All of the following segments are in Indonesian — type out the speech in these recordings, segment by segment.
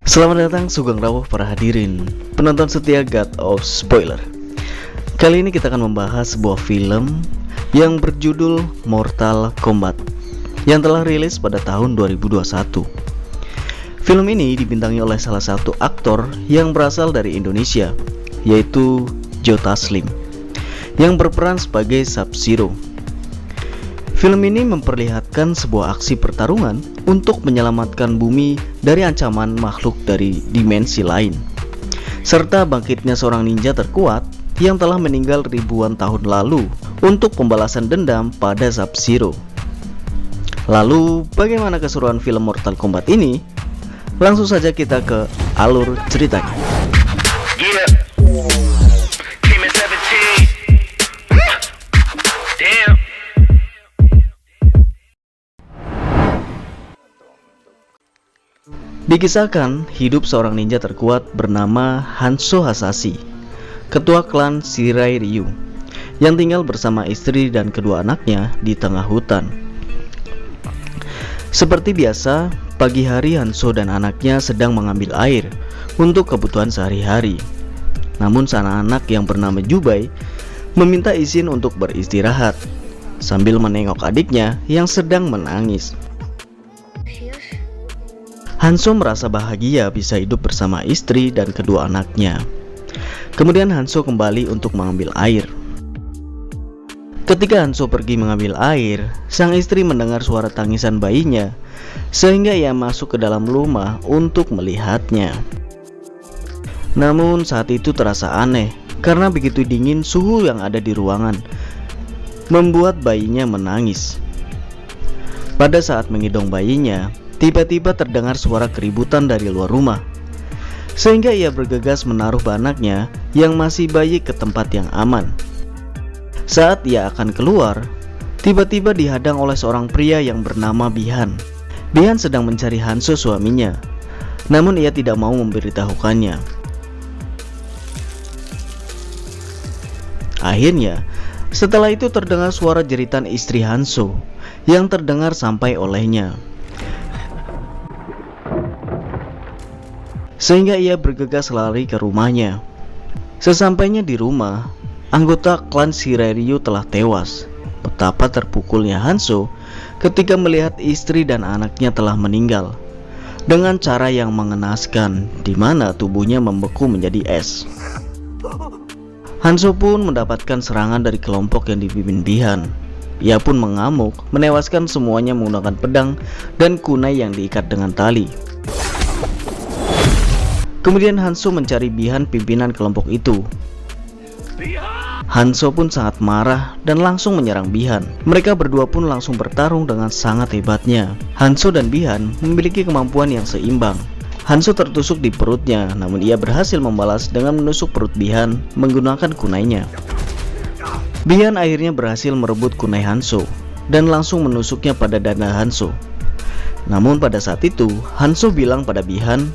Selamat datang Sugeng Rawuh para hadirin penonton setia God of Spoiler. Kali ini kita akan membahas sebuah film yang berjudul Mortal Kombat yang telah rilis pada tahun 2021. Film ini dibintangi oleh salah satu aktor yang berasal dari Indonesia, yaitu Joe Taslim, yang berperan sebagai Sub-Zero. Film ini memperlihatkan sebuah aksi pertarungan untuk menyelamatkan bumi dari ancaman makhluk dari dimensi lain, serta bangkitnya seorang ninja terkuat yang telah meninggal ribuan tahun lalu untuk pembalasan dendam pada Sub-Zero. Lalu, bagaimana keseruan film Mortal Kombat ini? Langsung saja kita ke alur ceritanya. Dikisahkan hidup seorang ninja terkuat bernama Hanzo Hasashi, ketua klan Shirai Ryu, yang tinggal bersama istri dan kedua anaknya di tengah hutan. Seperti biasa, pagi hari Hanzo dan anaknya sedang mengambil air untuk kebutuhan sehari-hari. Namun sang anak yang bernama Jubai meminta izin untuk beristirahat sambil menengok adiknya yang sedang menangis. Hanzo merasa bahagia bisa hidup bersama istri dan kedua anaknya. Kemudian Hanzo kembali untuk mengambil air. Ketika Hanzo pergi mengambil air, sang istri mendengar suara tangisan bayinya, sehingga ia masuk ke dalam rumah untuk melihatnya. Namun saat itu terasa aneh, karena begitu dingin suhu yang ada di ruangan membuat bayinya menangis. Pada saat menggendong bayinya, tiba-tiba terdengar suara keributan dari luar rumah, sehingga ia bergegas menaruh anaknya yang masih bayi ke tempat yang aman. Saat ia akan keluar, tiba-tiba dihadang oleh seorang pria yang bernama Bihan. Bihan sedang mencari Hanzo suaminya, namun ia tidak mau memberitahukannya. Akhirnya, setelah itu terdengar suara jeritan istri Hanzo yang terdengar sampai olehnya, sehingga ia bergegas lari ke rumahnya. Sesampainya di rumah, anggota klan Shirai Ryu telah tewas. Betapa terpukulnya Hanzo ketika melihat istri dan anaknya telah meninggal dengan cara yang mengenaskan, di mana tubuhnya membeku menjadi es. Hanzo pun mendapatkan serangan dari kelompok yang dipimpin Bihan. Ia pun mengamuk, menewaskan semuanya menggunakan pedang dan kunai yang diikat dengan tali. Kemudian Hanzo mencari Bihan, pimpinan kelompok itu. Hanzo pun sangat marah dan langsung menyerang Bihan. Mereka berdua pun langsung bertarung dengan sangat hebatnya. Hanzo dan Bihan memiliki kemampuan yang seimbang. Hanzo tertusuk di perutnya, namun ia berhasil membalas dengan menusuk perut Bihan menggunakan kunainya. Bihan akhirnya berhasil merebut kunai Hanzo dan langsung menusuknya pada dada Hanzo. Namun pada saat itu, Hanzo bilang pada Bihan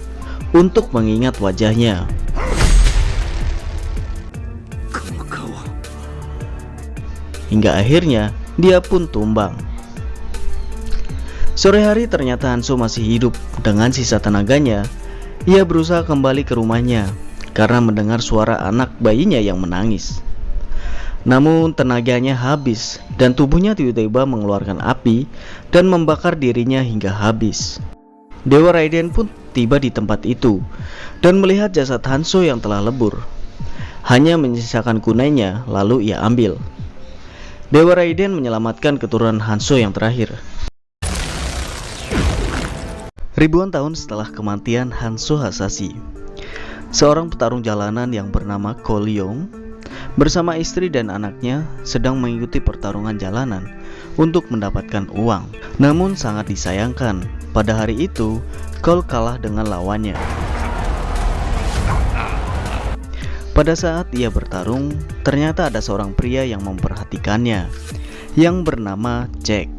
untuk mengingat wajahnya. Hingga akhirnya dia pun tumbang. Sore hari ternyata Hanzo masih hidup. Dengan sisa tenaganya, ia berusaha kembali ke rumahnya karena mendengar suara anak bayinya yang menangis. Namun tenaganya habis dan tubuhnya tiba-tiba mengeluarkan api dan membakar dirinya hingga habis. Dewa Raiden pun tiba di tempat itu dan melihat jasad Hanzo yang telah lebur. Hanya menyisakan kunainya, lalu ia ambil. Dewa Raiden menyelamatkan keturunan Hanzo yang terakhir. Ribuan tahun setelah kematian Hanzo Hasashi, seorang petarung jalanan yang bernama Ko Leong bersama istri dan anaknya sedang mengikuti pertarungan jalanan untuk mendapatkan uang. Namun sangat disayangkan, pada hari itu Cole kalah dengan lawannya. Pada saat ia bertarung, ternyata ada seorang pria yang memperhatikannya, yang bernama Jack.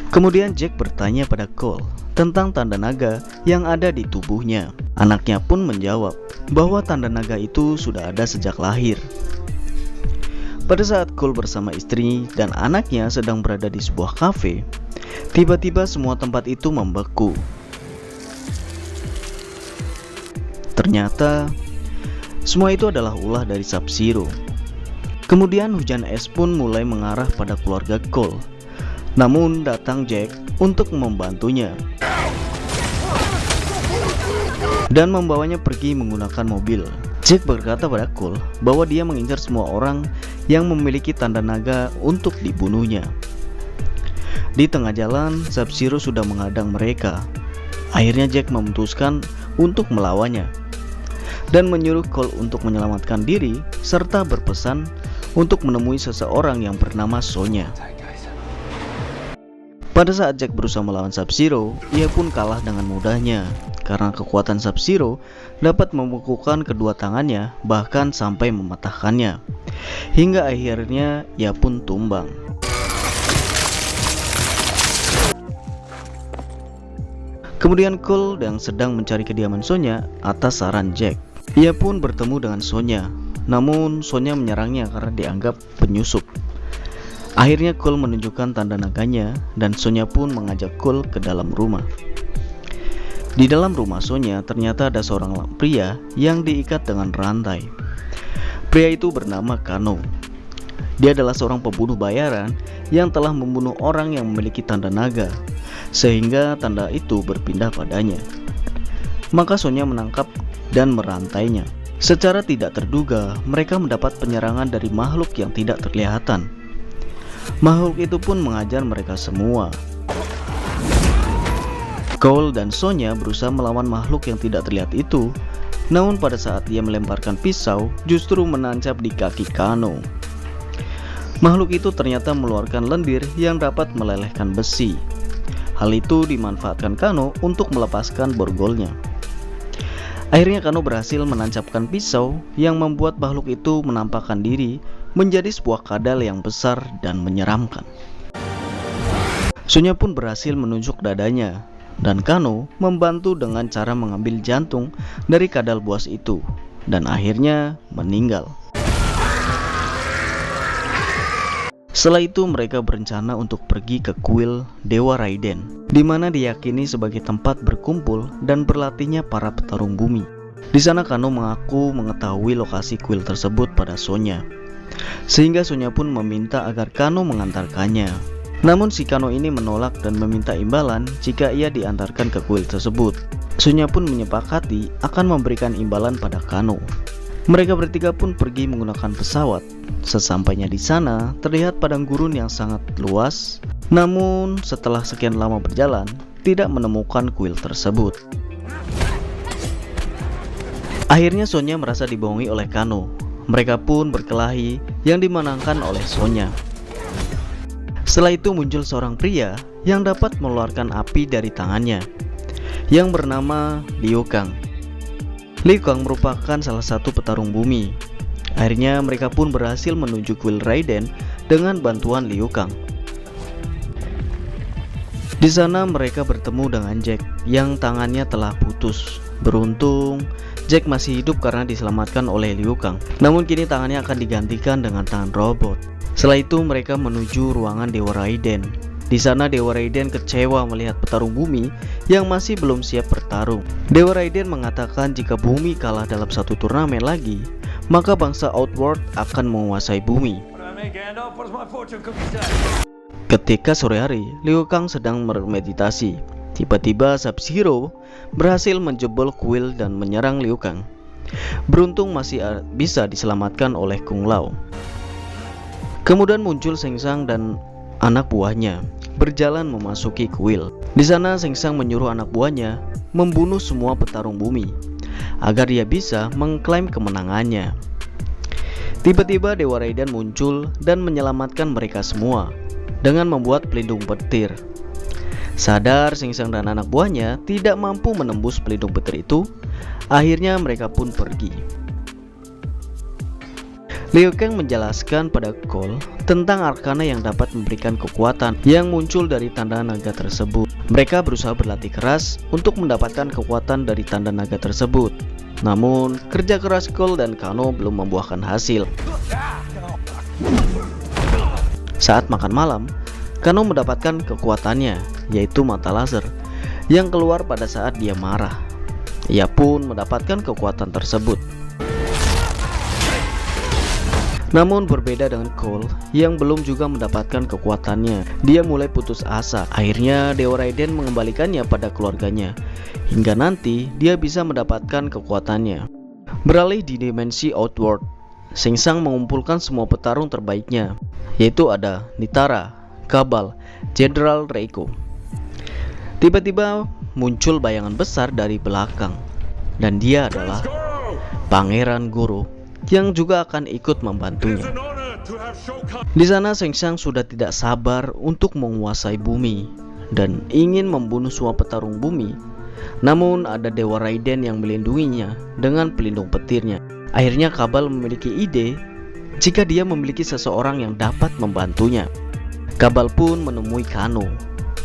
Kemudian Jack bertanya pada Cole tentang tanda naga yang ada di tubuhnya. Anaknya pun menjawab bahwa tanda naga itu sudah ada sejak lahir. Pada saat Cole bersama istri dan anaknya sedang berada di sebuah kafe, tiba-tiba semua tempat itu membeku. Ternyata semua itu adalah ulah dari Sub-Zero. Kemudian hujan es pun mulai mengarah pada keluarga Cole. Namun datang Jack untuk membantunya dan membawanya pergi menggunakan mobil. Jack berkata pada Cole bahwa dia mengincar semua orang yang memiliki tanda naga untuk dibunuhnya. Di tengah jalan, Sub-Zero sudah menghadang mereka. Akhirnya Jack memutuskan untuk melawannya dan menyuruh Cole untuk menyelamatkan diri serta berpesan untuk menemui seseorang yang bernama Sonya. Pada saat Jack berusaha melawan Sub-Zero, ia pun kalah dengan mudahnya karena kekuatan Sub-Zero dapat membukukan kedua tangannya bahkan sampai mematahkannya. Hingga akhirnya ia pun tumbang. Kemudian Cole yang sedang mencari kediaman Sonya atas saran Jack. Ia pun bertemu dengan Sonya. Namun Sonya menyerangnya karena dianggap penyusup. Akhirnya Cole menunjukkan tanda naganya dan Sonya pun mengajak Cole ke dalam rumah. Di dalam rumah Sonya ternyata ada seorang pria yang diikat dengan rantai. Pria itu bernama Kano. Dia adalah seorang pembunuh bayaran yang telah membunuh orang yang memiliki tanda naga, sehingga tanda itu berpindah padanya. Maka Sonya menangkap dan merantainya. Secara tidak terduga, mereka mendapat penyerangan dari makhluk yang tidak terlihatan. Makhluk itu pun mengajar mereka semua. Cole dan Sonya berusaha melawan makhluk yang tidak terlihat itu, namun pada saat dia melemparkan pisau, justru menancap di kaki Kano. Makhluk itu ternyata mengeluarkan lendir yang dapat melelehkan besi. Hal itu dimanfaatkan Kano untuk melepaskan borgolnya. Akhirnya Kano berhasil menancapkan pisau yang membuat makhluk itu menampakkan diri menjadi sebuah kadal yang besar dan menyeramkan. Sonya pun berhasil menunjuk dadanya dan Kano membantu dengan cara mengambil jantung dari kadal buas itu dan akhirnya meninggal. Setelah itu mereka berencana untuk pergi ke kuil Dewa Raiden, di mana diyakini sebagai tempat berkumpul dan berlatihnya para petarung bumi. Di sana Kano mengaku mengetahui lokasi kuil tersebut pada Sonya, sehingga Sonya pun meminta agar Kano mengantarkannya. Namun si Kano ini menolak dan meminta imbalan jika ia diantarkan ke kuil tersebut. Sonya pun menyepakati akan memberikan imbalan pada Kano. Mereka bertiga pun pergi menggunakan pesawat. Sesampainya di sana, terlihat padang gurun yang sangat luas. Namun setelah sekian lama berjalan, tidak menemukan kuil tersebut. Akhirnya Sonya merasa dibohongi oleh Kano. Mereka pun berkelahi yang dimenangkan oleh Sonya. Setelah itu muncul seorang pria yang dapat mengeluarkan api dari tangannya, yang bernama Liu Kang. Liu Kang merupakan salah satu petarung bumi. Akhirnya mereka pun berhasil menuju kuil Raiden dengan bantuan Liu Kang. Di sana mereka bertemu dengan Jack yang tangannya telah putus. Beruntung Jack masih hidup karena diselamatkan oleh Liu Kang. Namun kini tangannya akan digantikan dengan tangan robot. Setelah itu mereka menuju ruangan Dewa Raiden. Di sana Dewa Raiden kecewa melihat petarung bumi yang masih belum siap bertarung. Dewa Raiden mengatakan jika bumi kalah dalam satu turnamen lagi, maka bangsa Outworld akan menguasai bumi. Ketika sore hari, Liu Kang sedang bermeditasi. Tiba-tiba Sub-Zero berhasil menjebol kuil dan menyerang Liu Kang. Beruntung masih bisa diselamatkan oleh Kung Lao. Kemudian muncul Shang Tsung dan anak buahnya berjalan memasuki kuil. Di sana Shang Tsung menyuruh anak buahnya membunuh semua petarung bumi agar dia bisa mengklaim kemenangannya. Tiba-tiba Dewa Raiden muncul dan menyelamatkan mereka semua dengan membuat pelindung petir. Sadar Shang Tsung dan anak buahnya tidak mampu menembus pelindung petir itu, akhirnya mereka pun pergi. Liu Kang menjelaskan pada Cole tentang arkana yang dapat memberikan kekuatan yang muncul dari tanda naga tersebut. Mereka berusaha berlatih keras untuk mendapatkan kekuatan dari tanda naga tersebut. Namun, kerja keras Cole dan Kano belum membuahkan hasil. Saat makan malam, Kano mendapatkan kekuatannya, yaitu mata laser, yang keluar pada saat dia marah. Ia pun mendapatkan kekuatan tersebut. Namun berbeda dengan Cole yang belum juga mendapatkan kekuatannya, dia mulai putus asa. Akhirnya Dewa Raiden mengembalikannya pada keluarganya, hingga nanti dia bisa mendapatkan kekuatannya. Beralih di dimensi Outworld, Shang Tsung mengumpulkan semua petarung terbaiknya, yaitu ada Nitara, Kabal, Jenderal Reiko. Tiba-tiba muncul bayangan besar dari belakang, dan dia adalah Pangeran Goro yang juga akan ikut membantunya. Di sana Shang Tsung sudah tidak sabar untuk menguasai bumi dan ingin membunuh semua petarung bumi. Namun ada Dewa Raiden yang melindunginya dengan pelindung petirnya. Akhirnya Kabal memiliki ide jika dia memiliki seseorang yang dapat membantunya. Kabal pun menemui Kano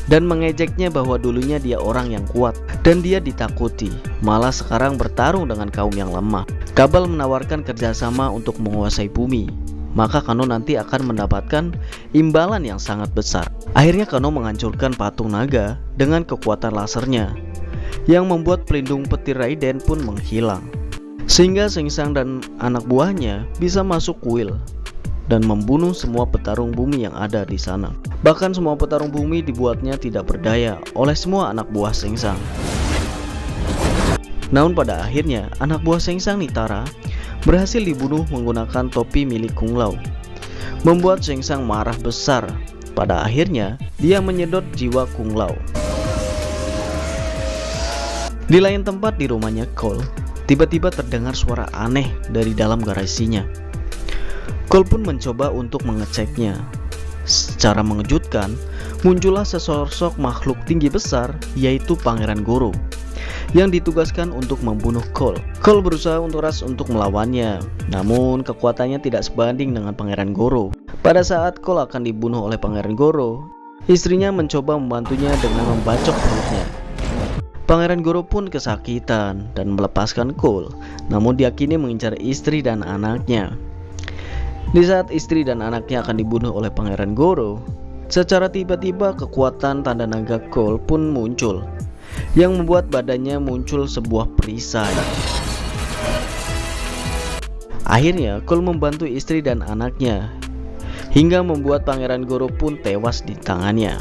dan mengejeknya bahwa dulunya dia orang yang kuat dan dia ditakuti, malah sekarang bertarung dengan kaum yang lemah. Kabal menawarkan kerjasama untuk menguasai bumi, maka Kano nanti akan mendapatkan imbalan yang sangat besar. Akhirnya Kano menghancurkan patung naga dengan kekuatan lasernya, yang membuat pelindung petir Raiden pun menghilang, sehingga Shang Tsung dan anak buahnya bisa masuk kuil dan membunuh semua petarung bumi yang ada di sana. Bahkan semua petarung bumi dibuatnya tidak berdaya oleh semua anak buah Shang Tsung. Namun pada akhirnya anak buah Shang Tsung Nitara berhasil dibunuh menggunakan topi milik Kung Lao, membuat Shang Tsung marah besar. Pada akhirnya dia menyedot jiwa Kung Lao. Di lain tempat di rumahnya Cole, tiba-tiba terdengar suara aneh dari dalam garasinya. Cole pun mencoba untuk mengeceknya. Secara mengejutkan, muncullah sesosok makhluk tinggi besar, yaitu Pangeran Goro, yang ditugaskan untuk membunuh Cole. Cole berusaha untuk melawannya, namun kekuatannya tidak sebanding dengan Pangeran Goro. Pada saat Cole akan dibunuh oleh Pangeran Goro, istrinya mencoba membantunya dengan membacok perutnya. Pangeran Goro pun kesakitan dan melepaskan Cole, namun dia kini mengincar istri dan anaknya. Di saat istri dan anaknya akan dibunuh oleh Pangeran Goro, secara tiba-tiba kekuatan tanda naga Cole pun muncul, yang membuat badannya muncul sebuah perisai. Akhirnya Cole membantu istri dan anaknya, hingga membuat Pangeran Goro pun tewas di tangannya.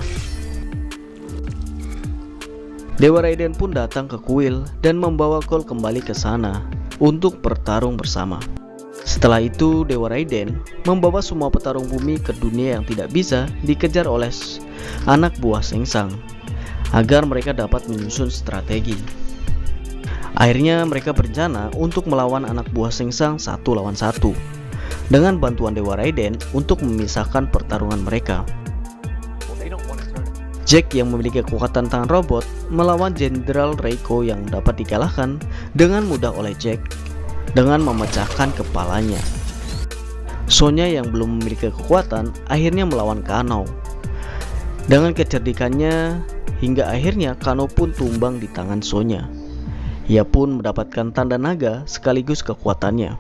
Dewa Raiden pun datang ke kuil dan membawa Cole kembali ke sana untuk bertarung bersama. Setelah itu Dewa Raiden membawa semua petarung bumi ke dunia yang tidak bisa dikejar oleh anak buah Shang Tsung, agar mereka dapat menyusun strategi. Akhirnya mereka berencana untuk melawan anak buah Shang Tsung 1 lawan 1 dengan bantuan Dewa Raiden untuk memisahkan pertarungan mereka. Jack yang memiliki kekuatan tangan robot melawan Jenderal Reiko yang dapat dikalahkan dengan mudah oleh Jack dengan memecahkan kepalanya. Sonya yang belum memiliki kekuatan akhirnya melawan Kano dengan kecerdikannya, hingga akhirnya Kano pun tumbang di tangan Sonya. Ia pun mendapatkan tanda naga sekaligus kekuatannya.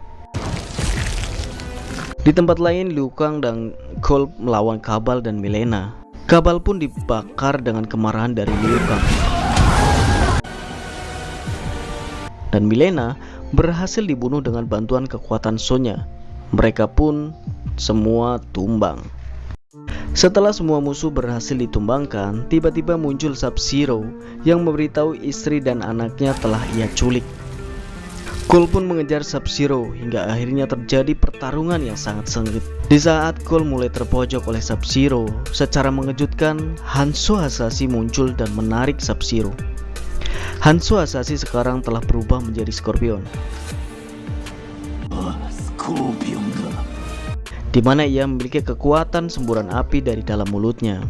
Di tempat lain, Liu Kang dan Cole melawan Kabal dan Mileena. Kabal pun dibakar dengan kemarahan dari Liu Kang, dan Mileena berhasil dibunuh dengan bantuan kekuatan Sonya. Mereka pun semua tumbang. Setelah semua musuh berhasil ditumbangkan, tiba-tiba muncul Sub-Zero yang memberitahu istri dan anaknya telah ia culik. Cole pun mengejar Sub-Zero hingga akhirnya terjadi pertarungan yang sangat sengit. Di saat Cole mulai terpojok oleh Sub-Zero, secara mengejutkan Hanzo Hasashi muncul dan menarik Sub-Zero. Hanzo Hasashi sekarang telah berubah menjadi Scorpion, di mana ia memiliki kekuatan semburan api dari dalam mulutnya.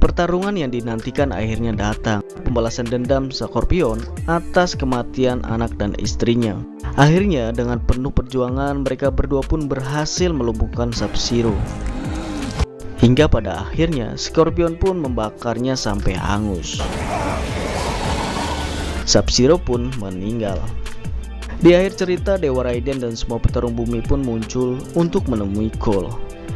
Pertarungan yang dinantikan akhirnya datang, pembalasan dendam Scorpion atas kematian anak dan istrinya. Akhirnya dengan penuh perjuangan mereka berdua pun berhasil melumpuhkan Sub-Zero, hingga pada akhirnya Scorpion pun membakarnya sampai hangus. Sub-Zero pun meninggal. Di akhir cerita, Dewa Raiden dan semua petarung bumi pun muncul untuk menemui Cole.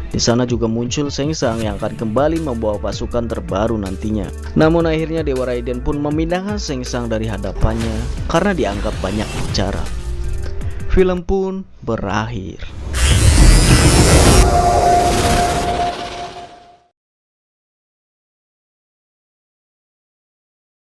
Di sana juga muncul Shang Tsung yang akan kembali membawa pasukan terbaru nantinya. Namun akhirnya Dewa Raiden pun memindahkan Shang Tsung dari hadapannya karena dianggap banyak bicara. Film pun berakhir.